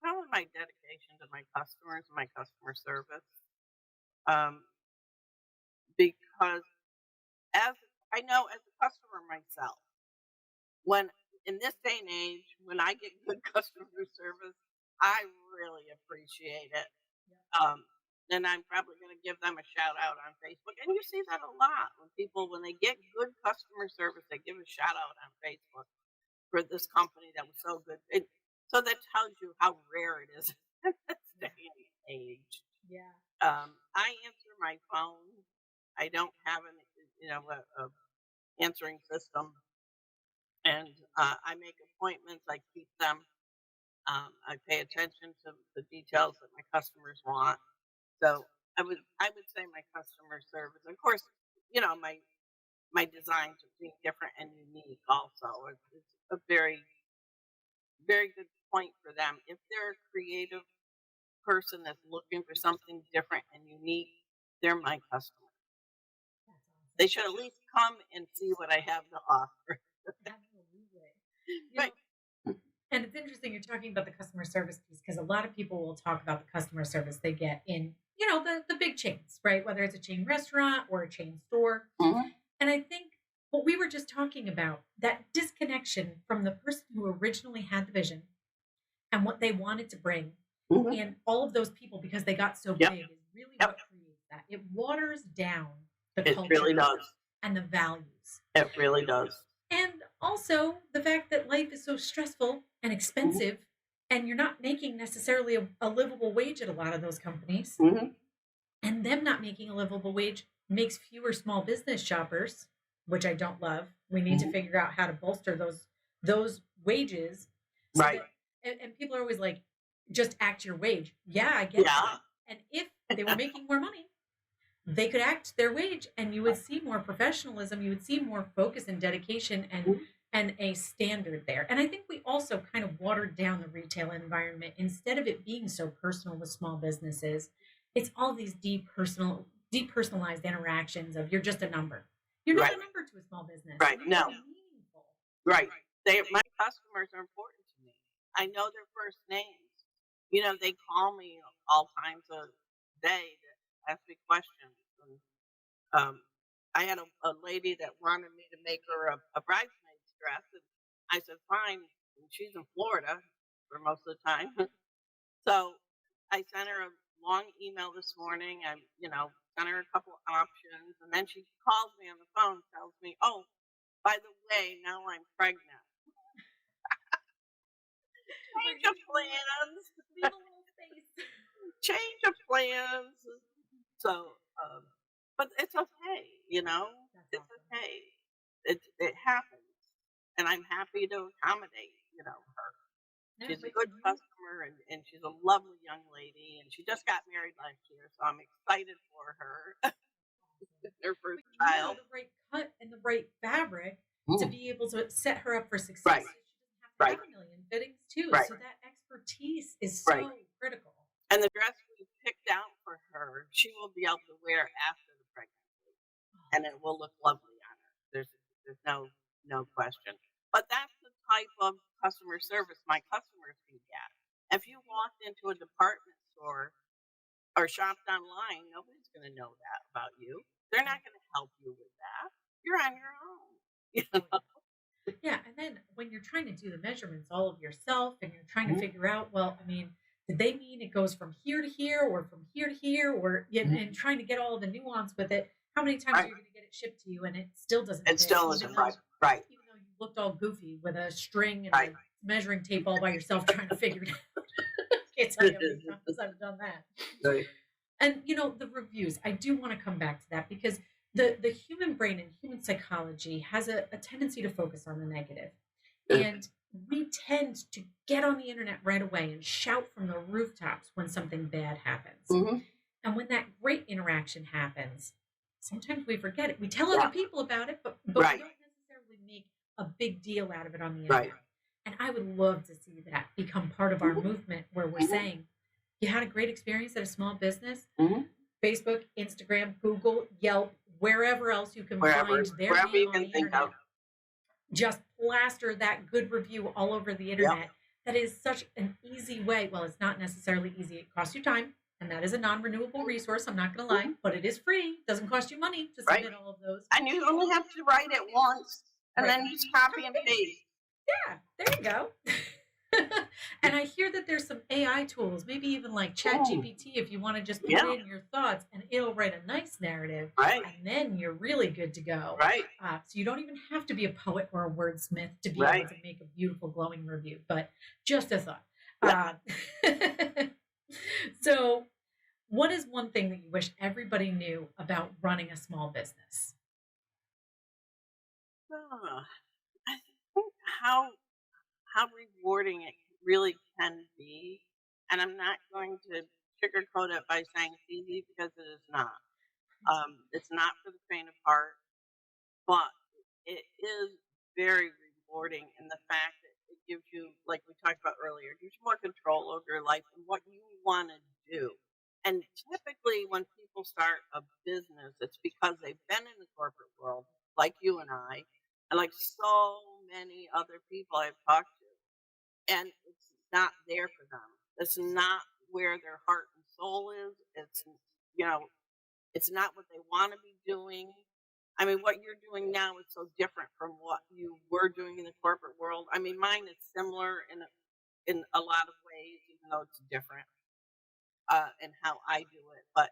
Probably my dedication to my customers and my customer service. Um, because as I know as a customer myself, when in this day and age, when I get good customer service, I really appreciate it. And I'm probably going to give them a shout out on Facebook. And you see that a lot when they get good customer service, they give a shout out on Facebook for this company that was so good. So that tells you how rare it is in this day and age. Yeah. I answer my phone. I don't have a answering system, and I make appointments. I keep them. I pay attention to the details that my customers want. So I would say my customer service. Of course, my designs are being different and unique. Also, it's a very very good point for them. If they're a creative person that's looking for something different and unique, they're my customer. That's awesome. They should at least come and see what I have to offer. Absolutely. You Right. know, and it's interesting you're talking about the customer service piece because a lot of people will talk about the customer service they get in, the big chains, right? Whether it's a chain restaurant or a chain store. Mhm. And I think what we were just talking about, that disconnection from the person who originally had the vision and what they wanted to bring Mhm. and all of those people because they got so Yep. big is really Yep. what creates that. It waters down the It really culture does. and the values. It really does. And also the fact that life is so stressful and Mhm. expensive, and you're not making necessarily a livable wage at a lot of those companies, Mhm. and them not making a livable wage makes fewer small business shoppers, which I don't love. We need to Mhm. figure out how to bolster those wages so Right. that and people are always like, just act your wage. Yeah, I get Yeah. that. And if they were making more money, they could act their wage and you would see more professionalism, you would see more focus and dedication Mhm. and a standard there. And I think we also kind of watered down the retail environment instead of it being so personal with small businesses. It's all these depersonalized interactions of you're just a number. You're not Right. a number to a small business. Right. You're No. meaningful. Right. My customers are important to me. I know their first names. They call me all times of day to ask me questions. And, I had a lady that wanted me to make her a bridesmaid's dress, and I said, "Fine." And she's in Florida for most of the time, so I sent her a long email this morning. Sent her a couple options, and then she calls me on the phone, and tells me, "Oh, by the way, now I'm pregnant." Change of plans. Leave a little space. Change of plans. So, but it's okay. That's It's awesome. okay. It happens, and I'm happy to accommodate. Her. No, She's a but good customer, and she's a lovely young lady, and she just got married last year, so I'm excited for her. Her but first you know child. the right cut and the right fabric to Mm. be able to set her up for success. Right. So she doesn't have to Right. have a million fittings too. Right. So that expertise is Right. so critical. And the dress we picked out for her, she will be able to wear after the pregnancy, and it will look lovely on her. There's no question. But that's the type of customer service my customers can get. If you walked into a department store or shopped online, nobody's going to know that about you. They're not going to help you with that. You're on your own. Yeah, and then when you're trying to do the measurements all of yourself and you're trying to Mhm. figure out, well, I mean, did they mean it goes from here to here or from here to here or and trying to get all the nuance with it? How many times are Right. you going to get it shipped to you and it still doesn't It fit, still even isn't though right. Right. even though you looked all goofy with a string and Right. a measuring tape all by yourself trying to figure it out. Can't tell you how many times I've done that. Right. And the reviews, I do want to come back to that because the human brain and human psychology has a tendency to focus on the negative. And we tend to get on the internet right away and shout from the rooftops when something bad happens. Mhm. And when that great interaction happens, sometimes we forget it. We tell Yeah. other people about it, but Right. we don't necessarily make a big deal out of it on the Right. internet. And I would love to see that become part of our Mhm. movement where we're Mhm. saying, you had a great experience at a small business, Mhm. Facebook, Instagram, Google, Yelp, wherever else you can Wherever find their wherever you name on can the think internet. of. Just plaster that good review all over the Yep. internet. That is such an easy way. Well, it's not necessarily easy. It costs you time, and that is a non-renewable resource. I'm not going to lie, but it is free. Doesn't cost you money to Right. submit all of those. And you only have to write it once, and Right. then just copy and paste. Yeah, there you go. And I hear that there's some AI tools, maybe even like ChatGPT, if you want to just put Yeah. in your thoughts and it'll write a nice narrative, Right. and then you're really good to go. Right. So you don't even have to be a poet or a wordsmith to be Right. able to make a beautiful, glowing review, but just a thought. Yeah. So, what is one thing that you wish everybody knew about running a small business? I think how rewarding it really can be, and I'm not going to sugarcoat it by saying it's easy because it is not. It's not for the faint of heart. but it is very rewarding in the fact that it gives you, like we talked about earlier, it gives you more control over your life and what you want to do. And typically, when people start a business, it's because they've been in the corporate world, like you and like so many other people I've talked to, and it's not there for them. It's not where their heart and soul is. It's you know, it's not what they want to be doing. I mean, what you're doing now is so different from what you were doing in the corporate world. I mean, mine is similar in a lot of ways, even though it's different in how I do it. But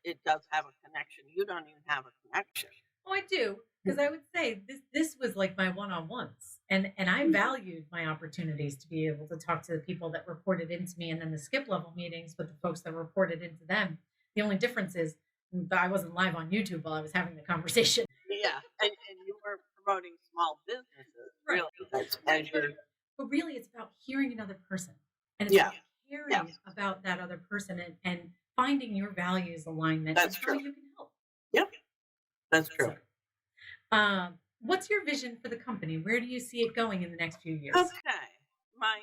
it does have a connection. You don't even have a connection. Oh, I do, because I would say this was like my one-on-ones, and I valued my opportunities to be able to talk to the people that reported into me, and then the skip level meetings with the folks that reported into them. The only difference is I wasn't live on YouTube while I was having the conversation. Yeah, and you were promoting small businesses, Right. really. As you're, But really, it's about hearing another person, and it's yeah, about caring yeah, about that other person, and finding your values alignment that's and how true. you can help. Yep, that's true. So, what's your vision for the company? Where do you see it going in the next few years? Okay, my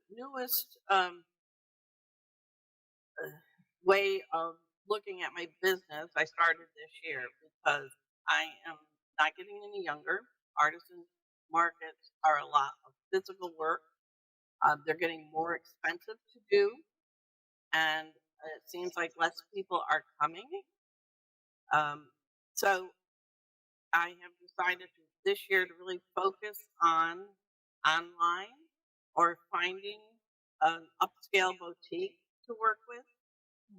newest way of looking at my business, I started this year because I am not getting any younger. Artisan markets are a lot of physical work. They're getting more expensive to do, and it seems like less people are coming. Um, so I have decided this year to really focus on online or finding an upscale boutique to work with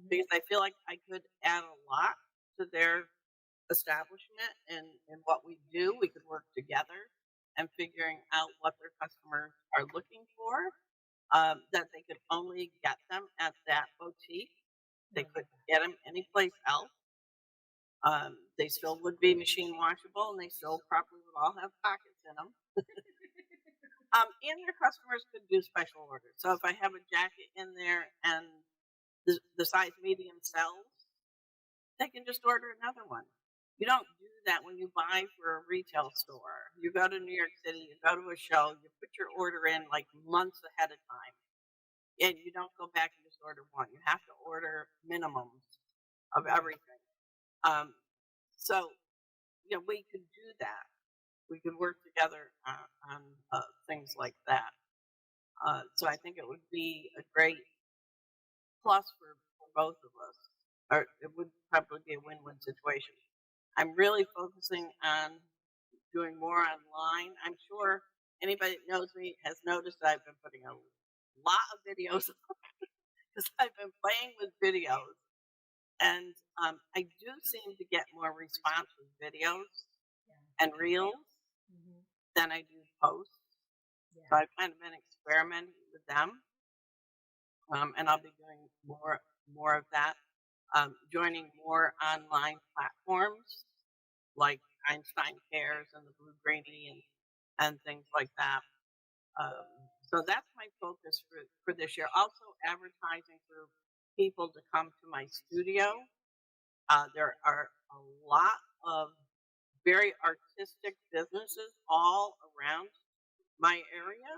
because I feel like I could add a lot to their establishment and what we do. We could work together and figuring out what their customers are looking for, that they could only get them at that boutique. They couldn't get them anyplace else. They still would be machine washable and they still probably would all have pockets in them. And their customers could do special orders. So if I have a jacket in there and the size medium sells, they can just order another one. You don't do that when you buy for a retail store. You go to New York City, you go to a show, you put your order in like months ahead of time, and you don't go back and just order one. You have to order minimums of everything. Um, so, we could do that. We could work together on things like that. So I think it would be a great plus for both of us, or it would probably be a win-win situation. I'm really focusing on doing more online. I'm sure anybody that knows me has noticed that I've been putting a lot of videos because I've been playing with videos, and I do seem to get more response with videos and reels than I do posts. So I've kind of been experimenting with them, and I'll be doing more of that. Joining more online platforms like Einstein Cares and the Blue Greenie and things like that. Um, so that's my focus for this year. Also, advertising for people to come to my studio. There are a lot of very artistic businesses all around my area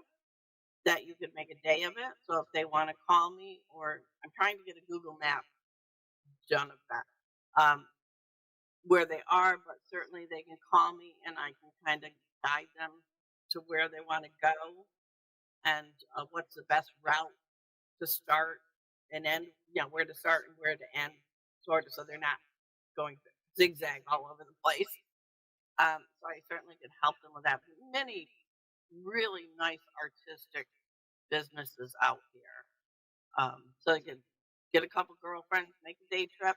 that you could make a day of it. So if they want to call me, or I'm trying to get a Google map done of that, where they are, but certainly they can call me and I can kind of guide them to where they want to go and what's the best route to start and end, where to start and where to end, sort of, so they're not going zigzag all over the place. So I certainly can help them with that. Many really nice artistic businesses out here. So they can get a couple girlfriends, make a day trip,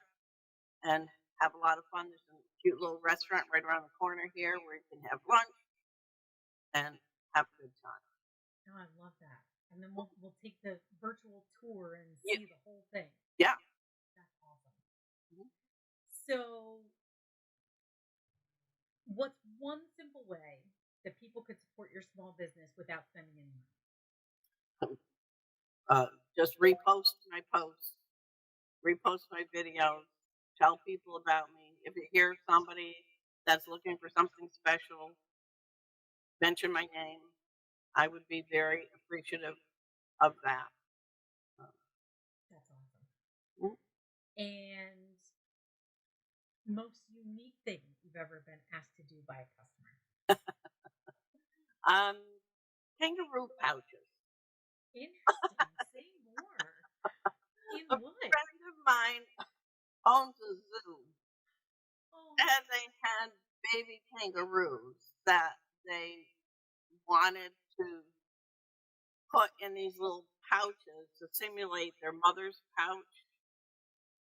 and have a lot of fun. There's a cute little restaurant right around the corner here where you can have lunch and have a good time. Oh, I love that. And then we'll take the virtual tour and Yeah. see the whole thing. Yeah. That's awesome. So, what's one simple way that people could support your small business without spending any money? Just repost my posts, repost my videos, tell people about me. If you hear somebody that's looking for something special, mention my name. I would be very appreciative of that. That's awesome. Mm. And most unique thing you've ever been asked to do by a customer? Um, Kangaroo pouches. Interesting. Say more. In A what? friend of mine owns a zoo, Oh, and they had baby kangaroos that they wanted to put in these little pouches to simulate their mother's pouch.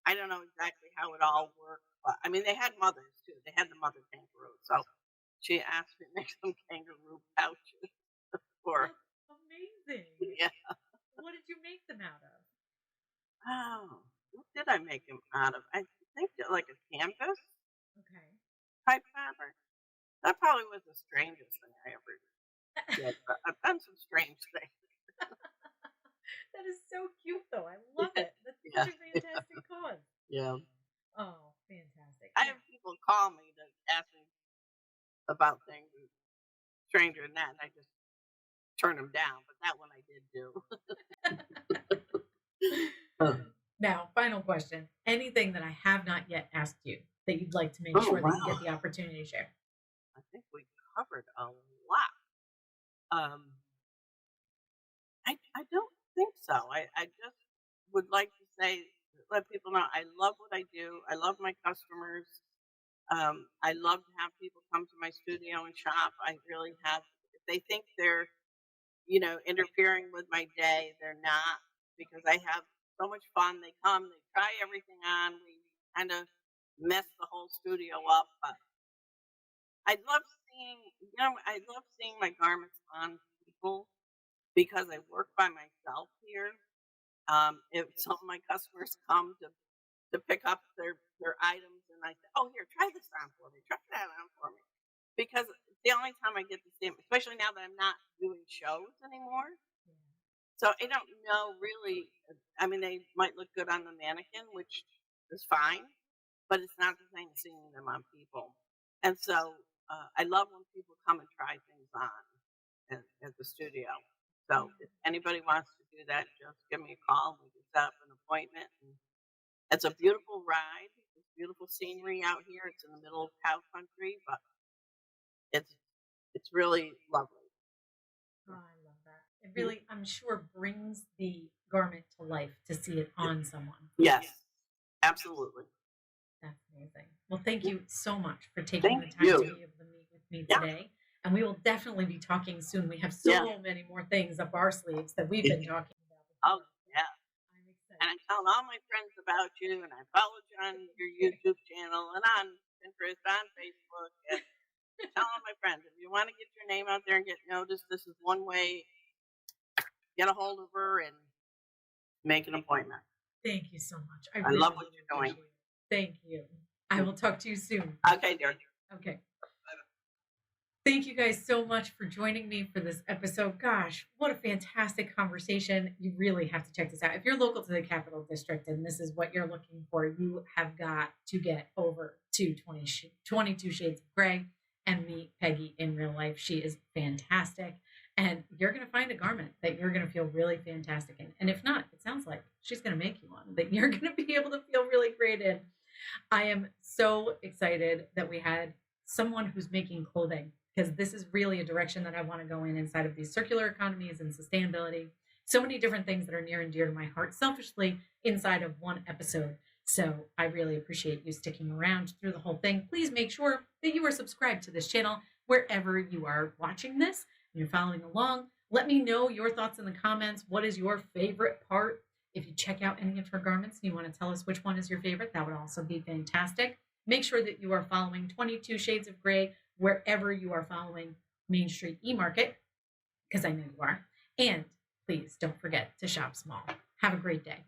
I don't know exactly how it all worked, but I mean, they had mothers too. They had the mother kangaroo. So she asked me to make some kangaroo pouches for, that's amazing. yeah. What did you make them out of? Oh, what did I make them out of? I think they're like a canvas Okay. type fabric. That probably was the strangest thing I ever did. But I've done some strange things. That is so cute, though. I love it. That's Yeah. such a fantastic cause. Yeah. Oh, fantastic. I have people call me to ask me about things stranger than that, and I just turn them down. But that one I did do. Now, final question. Anything that I have not yet asked you that you'd like to make Oh, sure that you wow. get the opportunity to share? I think we covered a lot. I don't think so. I just would like to say, let people know I love what I do. I love my customers. I love to have people come to my studio and shop. I really have, if they think they're, interfering with my day, they're not, because I have so much fun. They come, they try everything on. We kind of mess the whole studio up, but I love seeing my garments on people because I work by myself here. If some of my customers come to pick up their items, and I say, "Oh, here, try this on for me. Try that on for me," because it's the only time I get to see them, especially now that I'm not doing shows anymore. So I don't know really. I mean, they might look good on the mannequin, which is fine, but it's not the same as seeing them on people. And so I love when people come and try things on at the studio. So if anybody wants to do that, just give me a call and we can set up an appointment. And it's a beautiful ride. It's beautiful scenery out here. It's in the middle of cow country, but it's it's really lovely. Oh, I love that. It really, I'm sure, brings the garment to life to see it on someone. Yes, absolutely. That's amazing. Well, thank you so much for taking Thank the time to you. be able to meet with me Yeah. today. And we will definitely be talking soon. We have so Yeah. many more things up our sleeves that we've been talking about Oh, before. yeah. I'm And excited. I tell all my friends about you, and I follow you on your YouTube channel and on Pinterest, on Facebook, and tell all my friends if you want to get your name out there and get noticed, this is one way. Get a hold of her and make an appointment. Thank you so much. I love what you're doing. appreciate it. Thank you. I will talk to you soon. Okay, dear. Okay. Thank you guys so much for joining me for this episode. Gosh, what a fantastic conversation. You really have to check this out. If you're local to the Capital District and this is what you're looking for, you have got to get over to 22 Shades of Gray and meet Peggy in real life. She is fantastic. And you're going to find a garment that you're going to feel really fantastic in. And if not, it sounds like she's going to make you one that you're going to be able to feel really great in. I am so excited that we had someone who's making clothing, because this is really a direction that I want to go in inside of these circular economies and sustainability. So many different things that are near and dear to my heart, selfishly, inside of one episode. So I really appreciate you sticking around through the whole thing. Please make sure that you are subscribed to this channel wherever you are watching this and you're following along. Let me know your thoughts in the comments. What is your favorite part? If you check out any of her garments and you want to tell us which one is your favorite, that would also be fantastic. Make sure that you are following 22 Shades of Gray wherever you are following Main Street eMarket, because I know you are. And please don't forget to shop small. Have a great day.